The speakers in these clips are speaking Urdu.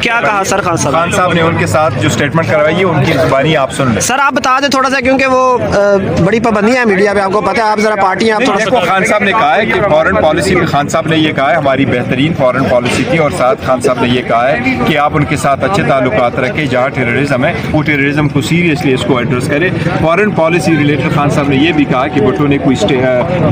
کیا کہا سر خان صاحب نے ان کے ساتھ جو اسٹیٹمنٹ کروائی ہے ان کی زبانی آپ سن لیں. سر آپ بتا دیں تھوڑا سا, کیونکہ وہ بڑی پابندیاں ہیں میڈیا پہ, آپ کو پتہ ہے, آپ ذرا پارٹی ہیں, آپ تھوڑا سا. خان صاحب نے کہا ہے کہ فارن پالیسی میں خان صاحب نے یہ کہا ہے ہماری بہترین فارن پالیسی تھی, اور ساتھ خان صاحب نے یہ کہا ہے کہ آپ ان کے ساتھ اچھے تعلقات رکھیں, جہاں ٹیررزم ہے وہ ٹیررزم کو سیریسلی اس کو ایڈریس کرے. فارن پالیسی ریلیٹڈ خان صاحب نے یہ بھی کہا کہ بھٹو نے کوئی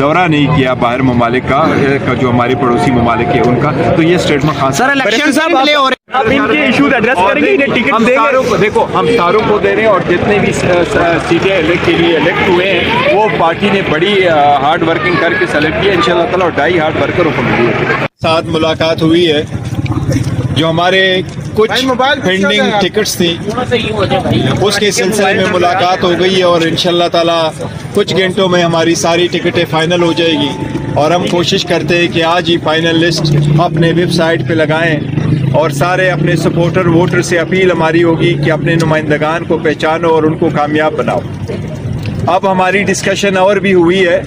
دورہ نہیں کیا باہر ممالک کا جو ہمارے پڑوسی ممالک ہے ان کا. تو یہ اسٹیٹمنٹ خان سر الیکشن سے پہلے اور آپ ان کے ایشوز ایڈریس کریں گے, انہیں ٹکٹ دیں گے. دیکھو ہم ساروں کو دے رہے ہیں, اور جتنے بھی سیٹیں کے لیے الیکٹ ہوئے ہیں وہ پارٹی نے بڑی ہارڈ ورکنگ کر کے سلیکٹ کیا انشاءاللہ تعالیٰ, اور 2.5 ہارڈ ورکروں کو ملی ہے. ساتھ ملاقات ہوئی ہے, جو ہمارے کچھ پینڈنگ ٹکٹس تھیں اس کے سلسلے میں ملاقات ہو گئی ہے, اور انشاءاللہ تعالیٰ کچھ گھنٹوں میں ہماری ساری ٹکٹیں فائنل ہو جائے گی. اور ہم کوشش کرتے ہیں کہ آج ہی فائنل لسٹ اپنے ویب سائٹ پہ لگائیں, اور سارے اپنے سپورٹر ووٹر سے اپیل ہماری ہوگی کہ اپنے نمائندگان کو پہچانو اور ان کو کامیاب بناؤ. اب ہماری ڈسکشن اور بھی ہوئی ہے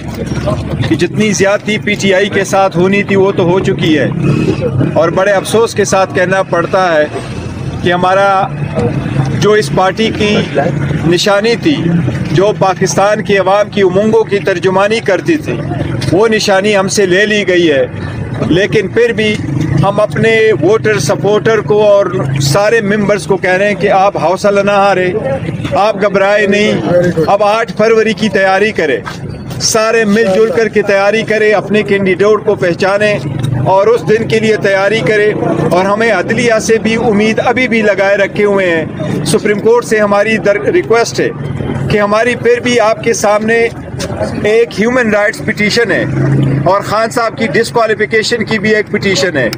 کہ جتنی زیادتی پی ٹی آئی کے ساتھ ہونی تھی وہ تو ہو چکی ہے, اور بڑے افسوس کے ساتھ کہنا پڑتا ہے کہ ہمارا جو اس پارٹی کی نشانی تھی, جو پاکستان کی عوام کی امنگوں کی ترجمانی کرتی تھی, وہ نشانی ہم سے لے لی گئی ہے. لیکن پھر بھی ہم اپنے ووٹر سپورٹر کو اور سارے ممبرز کو کہہ رہے ہیں کہ آپ حوصلہ نہ ہارے, آپ گھبرائے نہیں. اب 8 فروری کی تیاری کریں, سارے مل جل کر کے تیاری کریں, اپنے کینڈیڈیٹ کو پہچانیں اور اس دن کے لیے تیاری کریں. اور ہمیں عدلیہ سے بھی امید ابھی بھی لگائے رکھے ہوئے ہیں. سپریم کورٹ سے ہماری ریکویسٹ ہے کہ ہماری پھر بھی آپ کے سامنے ایک ہیومن رائٹس پٹیشن ہے, اور خان صاحب کی ڈسکوالیفیکیشن کی بھی ایک پٹیشن ہے.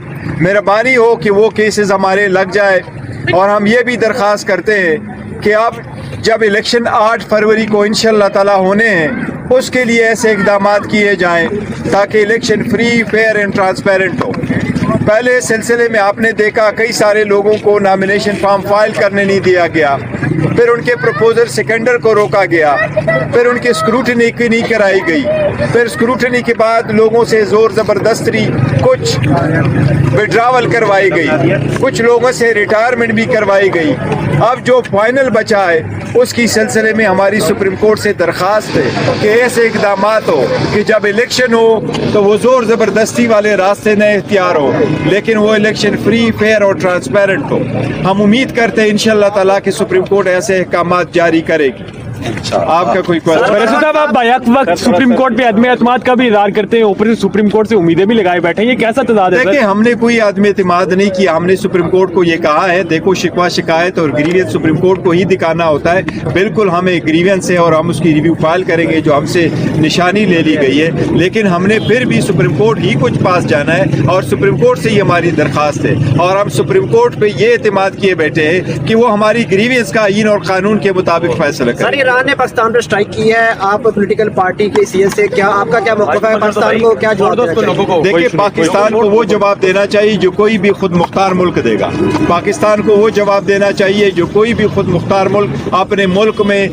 مہربانی ہو کہ وہ کیسز ہمارے لگ جائے. اور ہم یہ بھی درخواست کرتے ہیں کہ اب جب الیکشن 8 فروری کو انشاءاللہ تعالی ہونے ہیں, اس کے لیے ایسے اقدامات کیے جائیں تاکہ election free, fair and transparent ہو. پہلے سلسلے میں آپ نے دیکھا کئی سارے لوگوں کو نامینیشن فارم فائل کرنے نہیں دیا گیا, پھر ان کے پروپوزر سیکنڈر کو روکا گیا, پھر ان کی اسکروٹنی نہیں کرائی گئی, پھر اسکروٹنی کے بعد لوگوں سے زور زبردستی کچھ وڈراول کروائی گئی, کچھ لوگوں سے ریٹائرمنٹ بھی کروائی گئی. اب جو فائنل بچا ہے اس کی سلسلے میں ہماری سپریم کورٹ سے درخواست ہے کہ ایسے اقدامات ہو کہ جب الیکشن ہو تو وہ زور زبردستی والے راستے نہ اختیار ہو, لیکن وہ الیکشن فری, فیئر اور ٹرانسپیرنٹ ہو. ہم امید کرتے ہیں انشاءاللہ تعالیٰ کہ سپریم کورٹ ایسے احکامات جاری کرے گی. آپ کا کوئی صاحب آپ بیک وقت سپریم کورٹ پہ عدم اعتماد کا بھی اظہار کرتے ہیں, اوپر سے سپریم کورٹ سے امیدیں بھی لگائے بیٹھے ہیں, یہ کیسا تضاد ہے؟ دیکھیں ہم نے کوئی عدم اعتماد نہیں کیا, ہم نے سپریم کورٹ کو یہ کہا ہے دیکھو شکوہ شکایت اور گریوینس سپریم کورٹ کو ہی دکھانا ہوتا ہے. بالکل ہمیں گریوینس ہے اور ہم اس کی ریویو فائل کریں گے جو ہم سے نشانی لے لی گئی ہے, لیکن ہم نے پھر بھی سپریم کورٹ ہی کچھ پاس جانا ہے, اور سپریم کورٹ سے ہی ہماری درخواست ہے. اور ہم سپریم کورٹ پہ یہ اعتماد کیے بیٹھے ہیں کہ وہ ہماری گریوینس کا آئین اور قانون کے مطابق فیصلہ کریں. سر ایران نے پاکستان پہ اسٹرائک کی ہے, آپ پولیٹیکل پارٹی کے سی ایس سے کیا آپ کا کیا موقف ہے؟ پاکستان کو کیا جواب دینا چاہیے؟ دیکھیں پاکستان کو وہ جواب دینا چاہیے جو کوئی بھی خود مختار ملک دے گا. پاکستان کو وہ جواب دینا چاہیے جو کوئی بھی خود مختار ملک اپنے ملک میں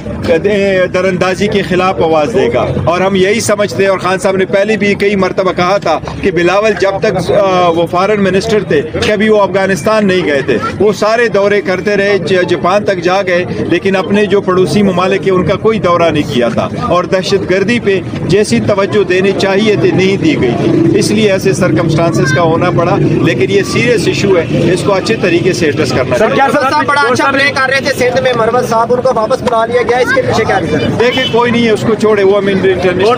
دراندازی کے خلاف آواز دے گا. اور ہم یہی سمجھتے ہیں, اور خان صاحب نے پہلے بھی کئی مرتبہ کہا تھا کہ بلاول جب تک وہ فارن منسٹر تھے کبھی وہ افغانستان نہیں گئے تھے, وہ سارے دورے کرتے رہے, جاپان تک جا گئے, لیکن اپنے جو پڑوسی ممالک ہیں ان کا کوئی دورہ نہیں کیا تھا. اور دہشت گردی پہ جیسی توجہ دینی چاہیے تھی نہیں دی گئی تھی, اس لیے ایسے سرکمسٹانسز کا ہونا پڑا. لیکن یہ سیریس ایشو ہے, اس کو اچھے طریقے سے ایڈریس کرنا ہے. کیا صاحب بڑا اچھا پلے کر رہے تھے سندھ میں, مروت صاحب ان کو واپس بلا لیا گیا, اس کے پیچھے کیا ریزن ہے؟ دیکھیں کوئی نہیں ہے, اس کو چھوڑے, وہ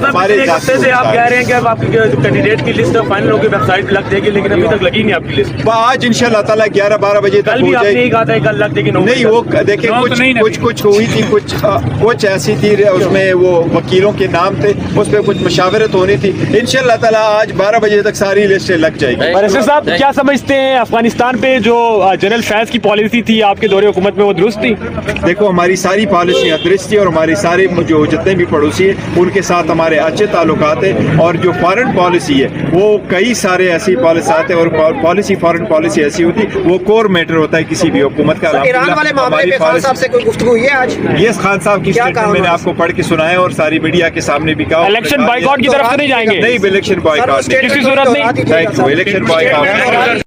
ہمارے ہفتے سے آپ کہہ رہے ہیں کہ آپ کی کینڈیڈیٹ کی لسٹ فائنل ہوگی, ویب سائٹ لگ جائے گی, لیکن ابھی تک لگی نہیں آپ کی لسٹ. آج انشاءاللہ تعالیٰ 11-12 بجے تک ہو جائے گی. کل لگ جائے گی نہیں, وہ دیکھیں کچھ ہوئی تھی, کچھ ایسی تھی اس میں وہ وکیلوں کے نام تھے, اس پہ کچھ مشاورت ہونی تھی. انشاءاللہ تعالیٰ آج 12 بجے تک ساری لسٹیں لگ جائے گی. ویسے صاحب کیا سمجھتے ہیں افغانستان پہ جو جنرل فیض کی پالیسی تھی آپ کے دور حکومت میں, وہ درست تھی؟ دیکھو ہماری ساری پالیسیاں درست تھی, اور ہماری سارے جو جتنے بھی پڑوسی ہیں ان کے ساتھ ہمارے اچھے تعلقات ہیں. اور جو فارن پالیسی ہے وہ کئی سارے ایسی پالیسیات ہیں, اور فارن پالیسی ایسی ہوتی وہ کور میٹر ہوتا ہے کسی بھی حکومت کا. ایران والے معاملے پہ خان صاحب سے کوئی گفتگو ہوئی ہے آج؟ یس, خان صاحب کی اسٹیٹمنٹ میں نے آپ کو پڑھ کے سنایا اور ساری میڈیا کے سامنے بھی کہا. الیکشن بائیکاٹ کی طرف تو نہیں جائیں گے؟ نہیں, الیکشن بائیکاٹ کسی صورت نہیں. Thank you. Election boycott